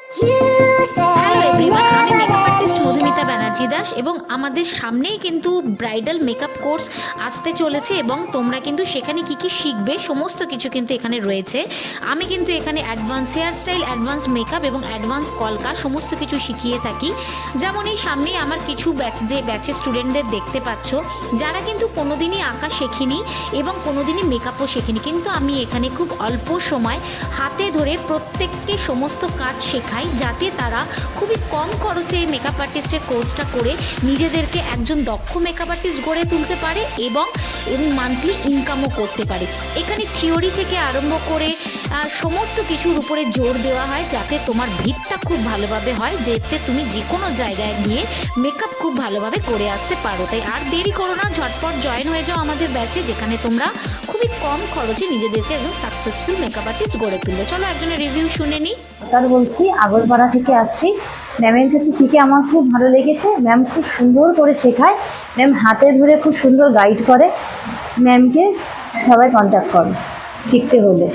Hello everyone, আমি makeup artist Madhumita Banerjee Das এবং আমাদের সামনেই কিন্তু ব্রাইডাল মেকআপ কোর্স আসতে চলেছে এবং তোমরা কিন্তু সেখানে কি কি শিখবে সমস্ত কিছু কিন্তু এখানে রয়েছে। আমি কিন্তু এখানে advance hair style, advance makeup এবং অ্যাডভান্স কলকা সমস্ত কিছু শিখিয়ে থাকি। যেমন এই সামনেই আমার কিছু ব্যাচের স্টুডেন্টদের দেখতে পাচ্ছ, যারা কিন্তু কোনোদিনই আঁকা শেখেনি এবং কোনোদিনই মেকআপও শেখেনি, কিন্তু আমি এখানে খুব অল্প সময় হাতে ধরে প্রত্যেককে সমস্ত কাজ শেখাই, যাতে তারা খুবই কম খরচে এই মেকআপ আর্টিস্টের কোর্সটা করে নিজেদেরকে একজন দক্ষ মেকআপ আর্টিস্ট গড়ে তুলতে পারে এবং মান্থলি ইনকামও করতে পারে। এখানে থিওরি থেকে আরম্ভ করে সমস্ত কিছুর উপরে জোর দেওয়া হয়, যাতে তোমার ভিতটা খুব ভালোভাবে হয়, যাতে তুমি যে কোনো জায়গায় গিয়ে মেকআপ খুব ভালোভাবে করে আসতে পারো। তাই আর দেরি করো না, ঝটপট জয়েন হয়ে যাও আমাদের ব্যাচে, যেখানে তোমরা খুবই কম খরচে নিজেদেরকে একদম সাকসেসফুল মেকআপ আর্টিস্ট গড়ে তুলবে। চলো একজনের রিভিউ শুনে নিই। তার বলছি, আগরপাড়া থেকে আসছি। ম্যামের কাছে শিখে আমার খুব ভালো লেগেছে। ম্যাম খুব সুন্দর করে শেখায়, ম্যাম হাতে ধরে খুব সুন্দর গাইড করে। ম্যামকে সবাই কন্ট্যাক্ট করে শিখতে হলে।